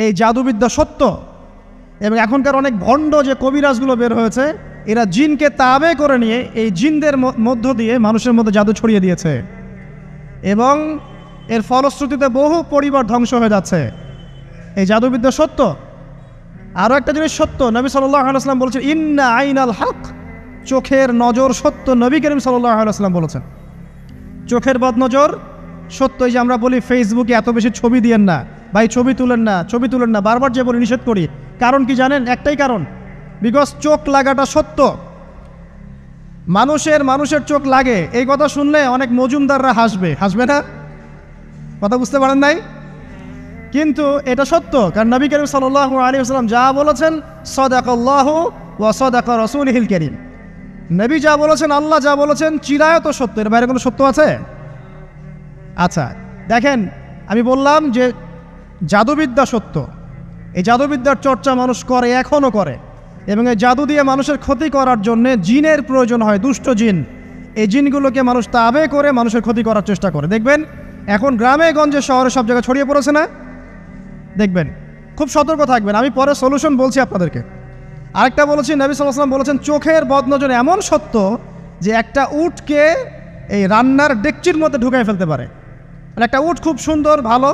এই জাদুবিদ্যা সত্য। এবং এখনকার অনেক ভণ্ড যে কবিরাজগুলো বের হয়েছে, এরা জিনকে তাবে করে নিয়ে এই জিনদের মধ্য দিয়ে মানুষের মধ্যে জাদু ছড়িয়ে দিয়েছে, এবং এর ফলশ্রুতিতে বহু পরিবার ধ্বংস হয়ে যাচ্ছে। এই জাদুবিদ্যা সত্য। আরও একটা জিনিস সত্য, নবী সাল্লাল্লাহু আলাইহি ওয়াসাল্লাম বলেছেন ইন্না আইনাল হক, চোখের নজর সত্য। নবী করিম সাল্লাল্লাহু আলাইহি ওয়াসাল্লাম বলেছেন চোখের বদনজর সত্য। এই যে আমরা বলি ফেসবুকে এত বেশি ছবি দিয়েন না ভাই, ছবি তুলেন না, বারবার যে বলি নিষেধ করি, কারণ কি জানেন? একটাই কারণ, বিকজ চোখ লাগাটা সত্য। মানুষের চোখ লাগে, এই কথা শুনলে অনেক মজুমদাররা হাসবে না? কথা বুঝতে পারেন নাই? কিন্তু এটা সত্য, কারণ নবী করিম সাল্লাল্লাহু আলাইহি ওয়াসাল্লাম যা বলেছেন সাদাকাল্লাহু ওয়া সাদাকা রাসূলুহুল কারীম, নবী যা বলেছেন, আল্লাহ যা বলেছেন চিরায়ত সত্য। এর বাইরে কোনো সত্য আছে? আচ্ছা দেখেন, আমি বললাম যে জাদুবিদ্যা সত্য। এই জাদুবিদ্যার চর্চা মানুষ করে, এখনও করে, এবং এই জাদু দিয়ে মানুষের ক্ষতি করার জন্যে জিনের প্রয়োজন হয়, দুষ্ট জিন। এই জিনগুলোকে মানুষ তাবে করে মানুষের ক্ষতি করার চেষ্টা করে। দেখবেন এখন গ্রামে গঞ্জে শহরে সব জায়গায় ছড়িয়ে পড়েছে না? দেখবেন, খুব সতর্ক থাকবেন। আমি পরে সলিউশন বলছি আপনাদেরকে। আরেকটা বলেছি, নবী সাল্লাল্লাহু আলাইহি ওয়াসাল্লাম বলেছেন চোখের বদনজর এমন সত্য যে একটা উটকে এই রান্নার ডেকচির মধ্যে ঢুকাই ফেলতে পারে। একটা উট খুব সুন্দর, ভালো,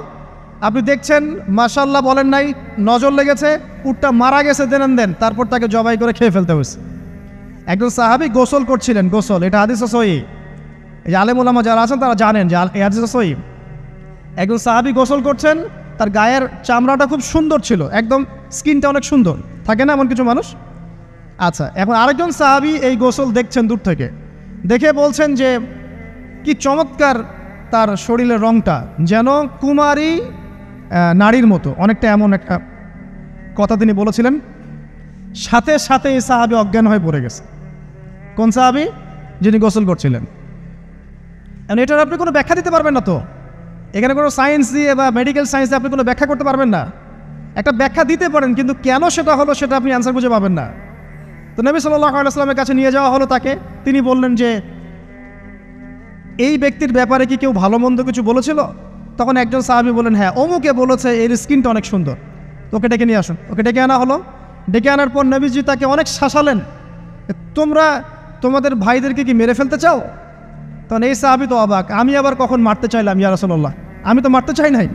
আপনি দেখছেন মাশাআল্লাহ বলেন নাই, নজর লেগেছে, উটটা মারা গেছে, দেন তারপর তাকে জবাই করে খেয়ে ফেলতে হয়েছে। একজন সাহাবী গোসল করছিলেন, গোসল, এটা হাদিস সহিহ। এই যে আলেম ওলামা যারা আছেন তারা জানেন যে এই হাদিস সহিহ। একজন সাহাবী গোসল করছেন, তার গায়ের চামড়াটা খুব সুন্দর ছিল, একদম স্কিনটা অনেক সুন্দর থাকে না এমন কিছু মানুষ? আচ্ছা, এখন আরেকজন সাহাবী এই গোসল দেখছেন দূর থেকে, দেখে বলছেন যে কি চমৎকার তার শরীরের রংটা, যেন কুমারী নারীর মতো, অনেকটা এমন একটা কথা তিনি বলেছিলেন। সাথে সাথে এই সাহাবী অজ্ঞান হয়ে পড়ে গেছে। কোন সাহাবী? যিনি গোসল করছিলেন। এখন এটার আপনি কোনো ব্যাখ্যা দিতে পারবেন না তো, এখানে কোনো সায়েন্স দিয়ে বা মেডিকেল সায়েন্স দিয়ে আপনি কোনো ব্যাখ্যা করতে পারবেন না। একটা ব্যাখ্যা দিতে পারেন, কিন্তু কেন সেটা হলো সেটা আপনি অ্যান্সার খুঁজে পাবেন না। তো নবী সাল্লাল্লাহু আলাইহি ওয়াসাল্লামের কাছে নিয়ে যাওয়া হলো তাকে। তিনি বললেন যে এই ব্যক্তির ব্যাপারে কি কেউ ভালো মন্দ কিছু বলেছিল? তখন একজন সাহাবী বললেন হ্যাঁ, অমুকে বলেছে এর স্কিনটা অনেক সুন্দর, ওকে ডেকে নিয়ে আসুন। ওকে ডেকে আনা হলো। ডেকে আনার পর নবীজি তাকে অনেক শাসালেন, তোমরা তোমাদের ভাইদেরকে কি মেরে ফেলতে চাও? তখন এই সাহাবী তো অবাক, আমি আবার কখন মারতে চাইলাম ইয়া রাসূলুল্লাহ? আমি তো মারতে চাই নাই,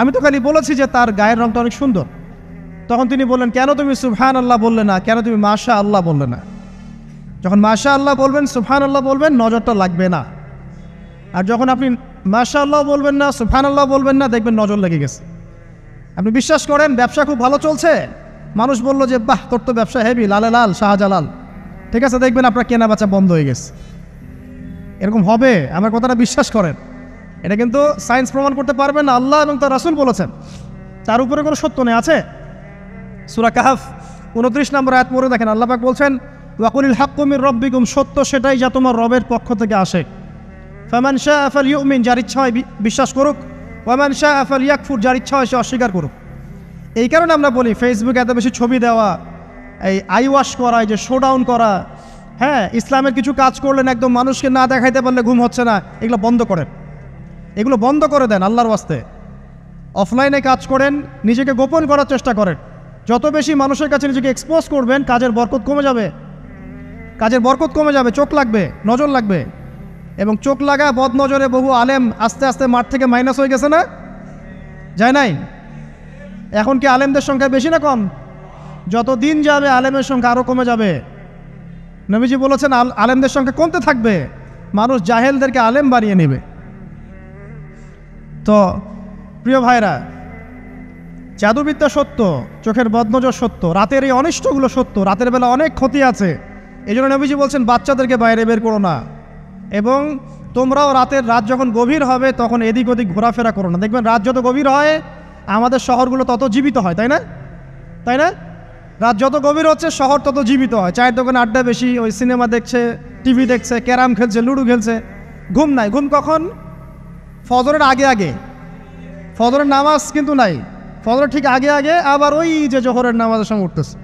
আমি তো খালি বলেছি যে তার গায়ের রংটা অনেক সুন্দর। তখন তিনি বললেন কেন তুমি সুবহানাল্লাহ বললে না, কেন তুমি মাশাআল্লাহ বললে না? যখন মাশাআল্লাহ বলবেন, সুবহানাল্লাহ বলবেন, নজরটা লাগবে না। আর যখন আপনি মাশাআল্লাহ বলবেন না, সুবহানাল্লাহ বলবেন না, দেখবেন নজর লেগে গেছে। আপনি বিশ্বাস করেন ব্যবসা খুব ভালো চলছে, মানুষ বলল যে বাহ তোর তো ব্যবসা হেভি, লালে লাল শাহজালাল, ঠিক আছে, দেখবেন আপনার কেনা বেচা বন্ধ হয়ে গেছে। এরকম হবে, আমার কথাটা বিশ্বাস করেন। এটা কিন্তু সায়েন্স প্রমাণ করতে পারবেন না, আল্লাহ এবং তার রাসূল বলেছেন, তার উপরে কোনো সত্য নেই। আছে সূরা কাহফ 29 নম্বর আয়াত পড়ে দেখেন, আল্লাহ পাক বলছেন ওয়াকুলিল হাক্কু মির রাব্বিকুম, সত্য সেটাই যা তোমার রবের পক্ষ থেকে আসে। ফামান শাআ ফালইউমিন, যার ইচ্ছা হয় বিশ্বাস করুক, ওয়ামান শাআ ফালইয়াকফুর, যার ইচ্ছা হয় সে অস্বীকার করুক। এই কারণে আমরা বলি ফেসবুকে এত বেশি ছবি দেওয়া, এই আই ওয়াশ করা, এই যে শোডাউন করা, হ্যাঁ, ইসলামের কিছু কাজ করলেন একদম মানুষকে না দেখাইতে পারলে ঘুম হচ্ছে না, এগুলো বন্ধ করেন, এগুলো বন্ধ করে দেন আল্লাহর ওয়াস্তে। অফলাইনে কাজ করেন, নিজেকে গোপন করার চেষ্টা করেন। যত বেশি মানুষের কাছে নিজেকে এক্সপোজ করবেন, কাজের বরকত কমে যাবে, কাজের বরকত কমে যাবে, চোখ লাগবে, নজর লাগবে। এবং চোখ লাগা বদ নজরে বহু আলেম আস্তে আস্তে মাঠ থেকে মাইনাস হয়ে গেছে না? যায় নাই? এখন কি আলেমদের সংখ্যা বেশি না কম? যত দিন যাবে আলেমের সংখ্যা আরও কমে যাবে। নবীজি বলেছেন আলেমদের সংখ্যা কমতে থাকবে, মানুষ জাহেলদেরকে আলেম বানিয়ে নেবে। তো প্রিয় ভাইরা, জাদুবিদ্যা সত্য, চোখের বদনজর সত্য, রাতের এই অনিষ্টগুলো সত্য, রাতের বেলা অনেক ক্ষতি আছে। এই জন্য নবীজি বলছেন বাচ্চাদেরকে বাইরে বের করো না, এবং তোমরাও রাত যখন গভীর হবে তখন এদিক ওদিক ঘোরাফেরা করো না। দেখবেন রাত যত গভীর হয় আমাদের শহরগুলো তত জীবিত হয়, তাই না? তাই না? রাত যত গভীর হচ্ছে শহর তত জীবিত হয়। চায়ের দোকানে আড্ডা বেশি, ওই সিনেমা দেখছে, টিভি দেখছে, ক্যারাম খেলছে, লুডো খেলছে, ঘুম নাই। ঘুম কখন? ফজরের আগে আগে। ফজরের নামাজ কিন্তু নাই, ফজরের ঠিক আগে আগে, আবার ওই যে জোহরের নামাজের সঙ্গে উঠতেছে।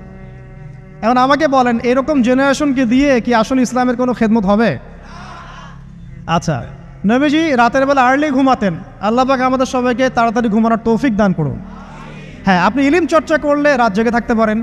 এখন আমাকে বলেন এরকম জেনারেশনকে দিয়ে কি আসলে ইসলামের কোনো খেদমত হবে? আচ্ছা, নবীজি রাতের বেলা আর্লি ঘুমাতেন, আল্লাহ পাক আমাদের সবাইকে তাড়াতাড়ি ঘুমানোর তৌফিক দান করুন। হ্যাঁ, আপনি ইলম চর্চা করলে রাত জেগে থাকতে পারেন।